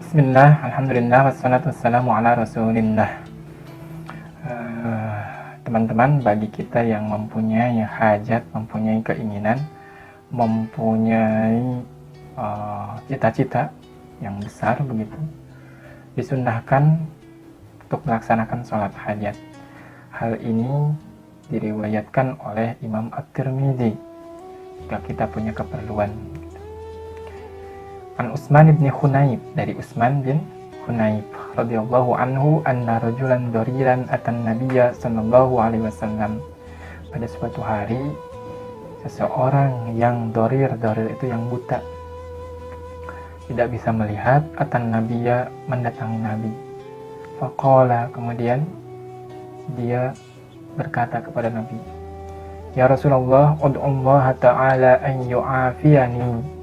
Bismillah, alhamdulillah, wassalatu wassalamu ala rasulillah. Teman-teman, bagi kita yang mempunyai hajat, mempunyai keinginan, mempunyai cita-cita yang besar begitu, disunnahkan untuk melaksanakan sholat hajat. Hal ini diriwayatkan oleh Imam At-Tirmidzi jika kita punya keperluan. An Utsman bin Hunayf, dari Utsman bin Hunayf radhiyallahu anhu, anna rajulan dariran atan nabiyya sallallahu alaihi wasallam. Pada suatu hari seseorang yang dorir itu yang buta, tidak bisa melihat, atan nabiyya, mendatangi nabi. Faqala, kemudian dia berkata kepada nabi, ya Rasulullah, ud'ullaha ta'ala an yu'afiyani.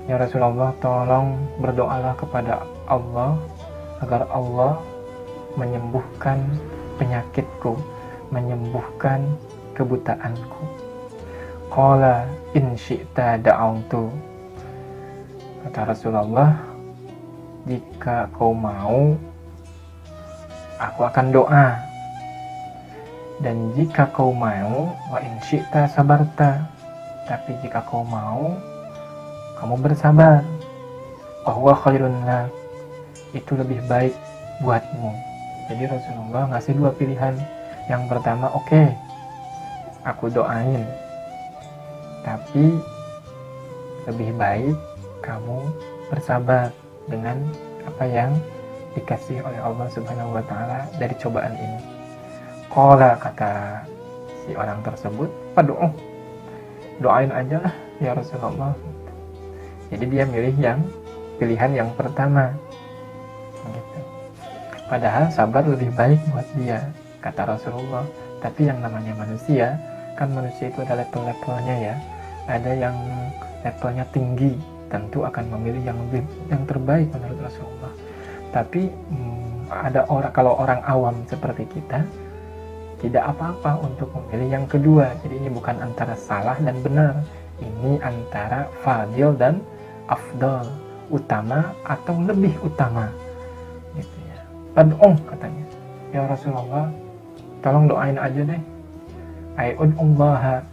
Ya Rasulullah, tolong berdoalah kepada Allah agar Allah menyembuhkan penyakitku, menyembuhkan kebutaanku. Qala in syi'ta da'autu. Kata Rasulullah, jika kau mau, aku akan doa. Dan jika kau mau, wa in syi'ta sabarta. Tapi jika kau mau, kamu bersabar. Bahwa khairun lak, itu lebih baik buatmu. Jadi Rasulullah ngasih dua pilihan. Yang pertama, oke, aku doain, tapi lebih baik kamu bersabar dengan apa yang dikasih oleh Allah Subhanahu wa Ta'ala dari cobaan ini. Qala, kata si orang tersebut, padu'uh, doain aja lah ya Rasulullah. Jadi dia milih pilihan yang pertama gitu. Padahal sabar lebih baik buat dia, kata Rasulullah. Tapi yang namanya manusia, kan manusia itu ada level-levelnya ya. Ada yang levelnya tinggi, tentu akan memilih yang terbaik menurut Rasulullah. Tapi ada orang, kalau orang awam seperti kita, tidak apa-apa untuk memilih yang kedua. Jadi ini bukan antara salah dan benar, ini antara fadil dan afdal, utama atau lebih utama gitu ya. Pad'uh, katanya, ya Rasulullah, tolong doain aja deh. Ay'ud'ullaha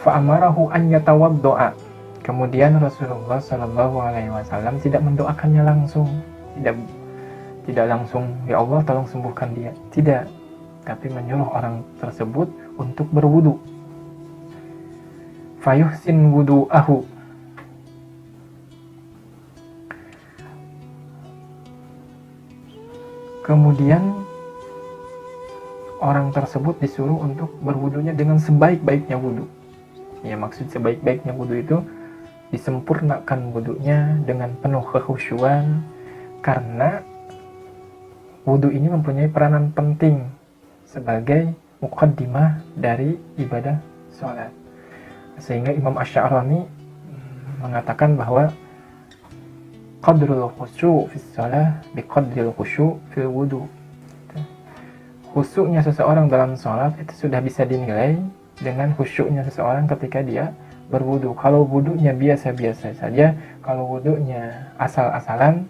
fa'amarahu an yatawaddo'a. Kemudian Rasulullah Shallallahu alaihi wasallam tidak mendoakannya langsung, tidak langsung ya Allah tolong sembuhkan dia, tidak, tapi menyuruh orang tersebut untuk berwudu. Fayuhsin wudu'ahu, kemudian orang tersebut disuruh untuk berwudunya dengan sebaik-baiknya wudu. Ya, maksud sebaik-baiknya wudu itu disempurnakan wudunya dengan penuh kekhusyuan, karena wudu ini mempunyai peranan penting sebagai muqaddimah dari ibadah sholat. Sehingga Imam Asy'arani mengatakan bahwa qadrul khusyu' fi shalah biqadril khusyu' fil wudu. Khusyuknya seseorang dalam sholat itu sudah bisa dinilai dengan khusyuknya seseorang ketika dia berwudu. Kalau wudunya biasa-biasa saja, kalau wudunya asal-asalan,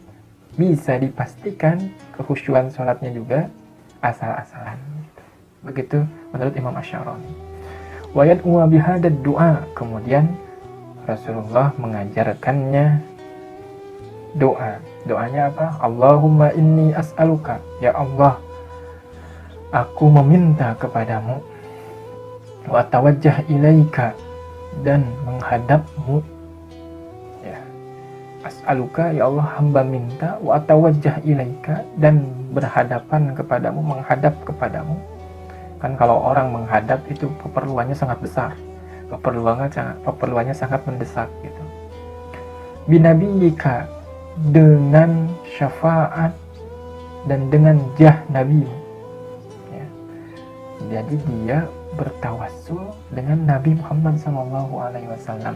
bisa dipastikan kekhusyuan sholatnya juga asal-asalan. Begitu menurut Imam Asy'arani. Wa yad'u bihadzal du'a, kemudian Rasulullah mengajarkannya doa. Doanya apa? Allahumma inni as'aluka, ya Allah, aku meminta kepadamu, wa tawajjah ilaika, dan menghadapmu ya. As'aluka, ya Allah, hamba minta, wa tawajjah ilaika, dan berhadapan kepadamu, menghadap kepadamu. Kan kalau orang menghadap itu keperluannya sangat besar, keperluannya sangat mendesak gitu. Binabiyika, dengan syafaat dan dengan jah Nabi ya. Jadi dia bertawassul dengan Nabi Muhammad SAW.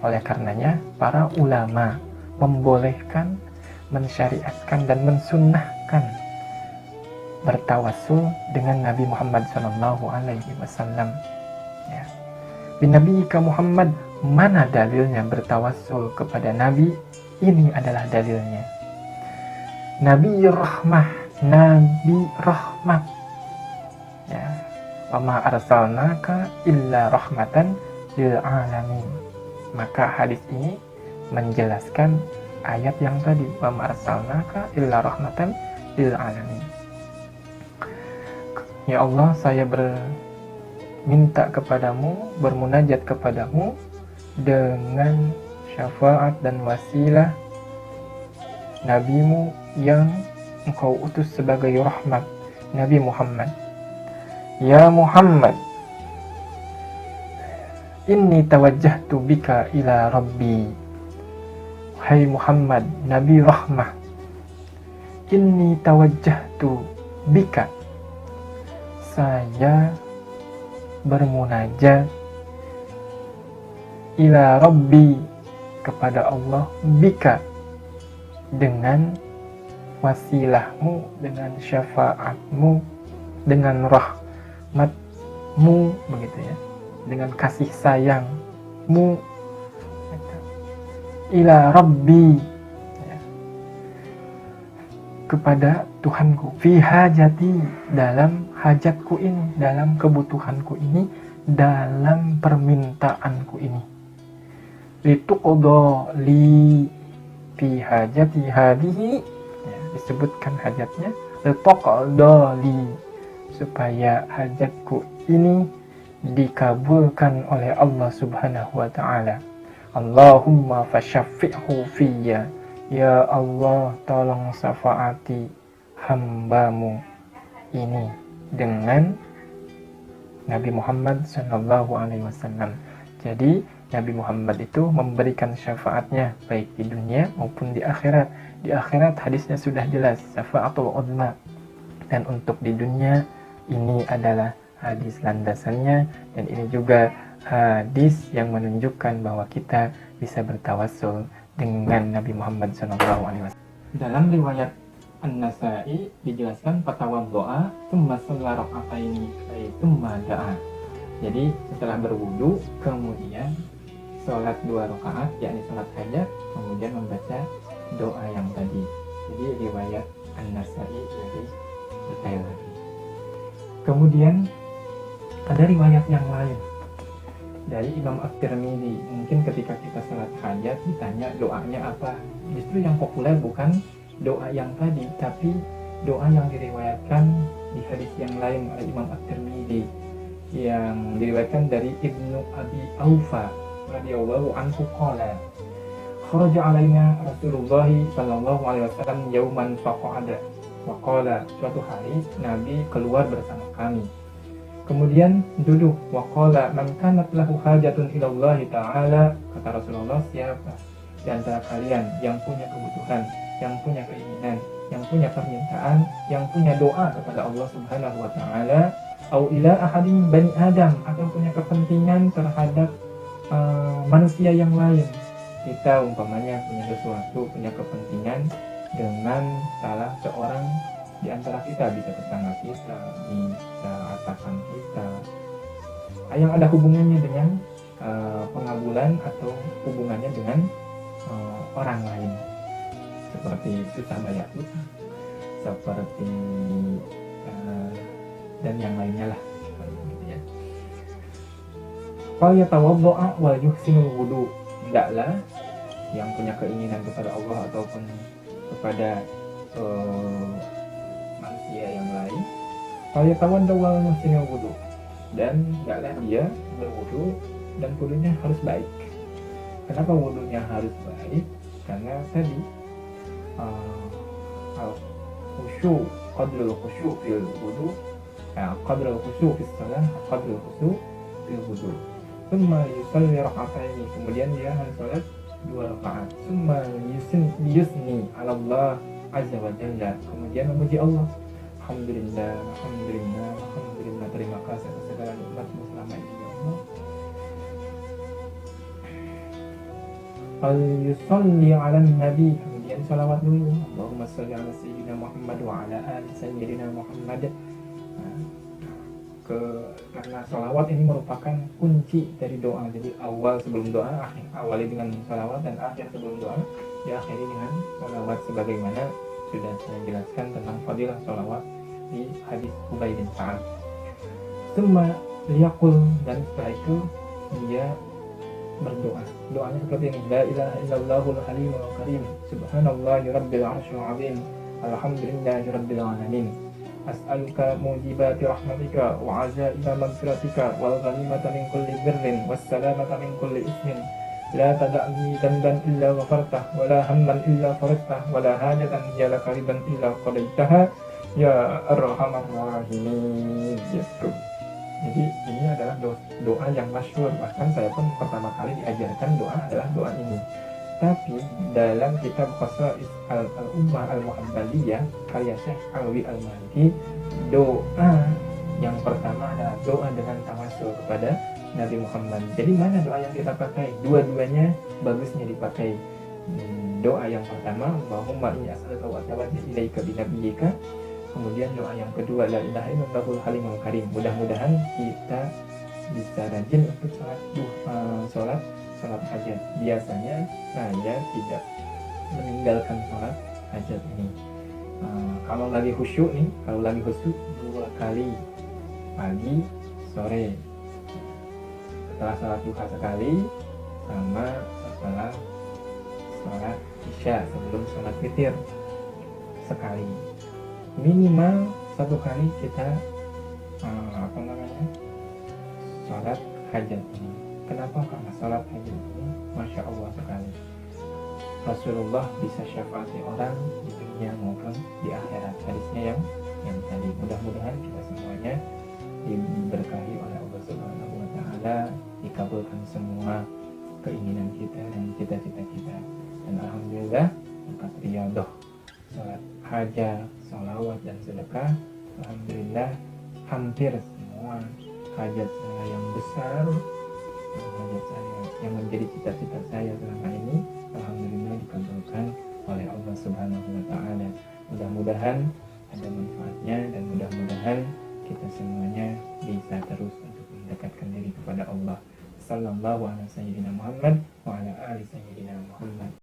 Oleh karenanya para ulama membolehkan, mensyariatkan dan mensunnahkan bertawassul dengan Nabi Muhammad SAW ya. Bin Nabi Muhammad, mana dalilnya bertawassul kepada Nabi Ini adalah dalilnya. Nabi rahmah, Nabi rahmat. Ya. Wa ma arsalnaka illa rahmatan lil alamin. Maka hadis ini menjelaskan ayat yang tadi, wa ma arsalnaka illa rahmatan lil alamin. Ya Allah, saya minta kepadamu, bermunajat kepadamu dengan syafaat dan wasilah nabimu yang engkau utus sebagai rahmat, Nabi Muhammad. Ya Muhammad, inni tawajjahtu bika ila Rabbi. Hai Muhammad, Nabi rahmah. Inni tawajjahtu bika. Saya bermunajat ila Rabbi, kepada Allah, bika, dengan wasilahmu, dengan syafaatmu, dengan rahmatmu, begitu ya, dengan kasih sayangmu, ila Rabbi, ya, kepada Tuhanku, fi hajati, dalam hajatku ini, dalam kebutuhanku ini, dalam permintaanku ini. Lituqda li fi hajati hadihi, ya, disebutkan hajatnya, lituqda li, supaya hajatku ini dikabulkan oleh Allah Subhanahu wa ta'ala. Allahumma fashaffi'hu fiyya. Ya Allah, tolong syafaati hambamu ini dengan Nabi Muhammad sallallahu alaihi wasallam. Jadi Nabi Muhammad itu memberikan syafaatnya baik di dunia maupun di akhirat. Di akhirat hadisnya sudah jelas, syafaatul uzma. Dan untuk di dunia ini adalah hadis landasannya, dan ini juga hadis yang menunjukkan bahwa kita bisa bertawassul dengan Nabi Muhammad SAW. Dalam riwayat An-Nasa'i dijelaskan fatawaddo'a tsumma shalla raka'ataini ay tsumma da'a. Jadi setelah berwudu kemudian sholat 2 rakaat, yakni sholat hajat, kemudian membaca doa yang tadi. Jadi riwayat An-Nasa'i lebih detail lagi. Kemudian ada riwayat yang lain dari Imam At-Tirmidzi. Mungkin ketika kita sholat hajat ditanya doanya apa, justru yang populer bukan doa yang tadi, tapi doa yang diriwayatkan di hadis yang lain oleh Imam At-Tirmidzi, yang diriwayatkan dari Ibnu Abi Aufa radhiyallahu anhu qala kharaja alaina Rasulullah sallallahu alaihi wasallam yauman faqa'ada wa qala, suatu hari Nabi keluar bersama kami, kemudian duduk, wa qala man kanat lahu hajatun ila Allah taala, kata Rasulullah, siapa di antara kalian yang punya kebutuhan, yang punya keinginan, yang punya permintaan, yang punya doa kepada Allah Subhanahu wa taala, au ila ahadin bani Adam, atau punya kepentingan terhadap manusia yang lain. Kita umpamanya punya sesuatu, punya kepentingan dengan salah seorang di antara kita, bisa tetangga kita, bisa atasan kita, yang ada hubungannya dengan pengabulan atau hubungannya dengan orang lain, seperti susah bayar utang, seperti dan yang lainnya lah, gitu ya. Fal yatawaddo'a wa yuhsinul wudu, hendaklah yang punya keinginan kepada Allah ataupun kepada manusia yang lain, fal yatawaddo'a wa yuhsinul wudu, dan hendaklah dia berwudu dan wudunya harus baik. Kenapa wudunya harus baik? Karena tadi al-khusyu', qadrul khusyu' fil wudu, qadrul khusyu' fis shalah, qadrul khusyu' fil wudu. Tsumma yusalli raka'ataini, kemudian dia harus salat 2 rakaat. Tsumma yusni 'ala Allah azza wa jalla, kemudian memuji Allah. Alhamdulillah, alhamdulillah, alhamdulillah, terima kasih atas segala nikmat-Mu selama ini ya Allah. Yusalli 'alan nabi, kemudian salawat dulu. Allahumma shalli 'ala sayyidina Muhammad wa 'ala ali sayyidina Muhammad. karena sholawat ini merupakan kunci dari doa. Jadi awal sebelum doa, awali dengan sholawat, dan akhir sebelum doa diakhiri dengan sholawat, sebagaimana sudah saya jelaskan tentang fadilah sholawat di hadis Ubay bin Ka'ab. Semua liyaqul, dan setelah itu dia berdoa. Doanya seperti ini: La ilaha illallahul halimul karim, subhanallahi rabbil arsyil azim, alhamdulillahi rabbil alamin, as'aluka mujibati rahmatika wa azaima maghfiratika wal ghanimata min kulli birrin was salamata min kulli ismin, la tada'ni dhanban illa ghafartah wa la hamman illa farajtah wa la hajatan hiya laka ridan illa qadaitaha ya arhamar rahimin. Gitu. Jadi ini adalah doa yang masyhur, bahkan saya pun pertama kali diajarkan doa adalah doa ini. Tapi dalam kitab Khosais al-Ummah al-Muhammadiyah karya Syekh Alwi al-Maliki, doa yang pertama adalah doa dengan tawassul kepada Nabi Muhammad. Jadi mana doa yang kita pakai? Dua-duanya bagusnya dipakai. Doa yang pertama, Allahumma inni as'aluka wa atawajjahu ilaika bi nabiyyika. Kemudian doa yang kedua, la ilaha illallahul halimul karim. Mudah-mudahan kita bisa rajin untuk sholat hajat. Biasanya saya tidak meninggalkan sholat hajat ini. Kalau lagi khusyuk 2 kali, pagi, sore. Setelah sholat duha sekali, sama setelah sholat isya sebelum sholat witir sekali. Minimal 1 kali kita sholat hajat ini. Kenapa? Karena sholat hajat ini Masya Allah sekali. Rasulullah bisa syafaati orang di dunia maupun di akhirat. Hadisnya yang tadi. Mudah-mudahan kita semuanya diberkahi oleh Allah Subhanahu wa Ta'ala, dikabulkan semua keinginan kita dan cita-cita kita. Dan alhamdulillah berkat riyadhah sholat hajat, sholawat, dan sedekah, alhamdulillah hampir semua hajat saya yang besar, hajat saya yang menjadi cita-cita saya selama ini, alhamdulillah dikabulkan oleh Allah Subhanahu wa Ta'ala. Mudah-mudahan ada manfaatnya, dan mudah-mudahan kita semuanya bisa terus untuk mendekatkan diri kepada Allah. Sallallahu alaihi wasallam Muhammad wa ala ali sayyidina Muhammad.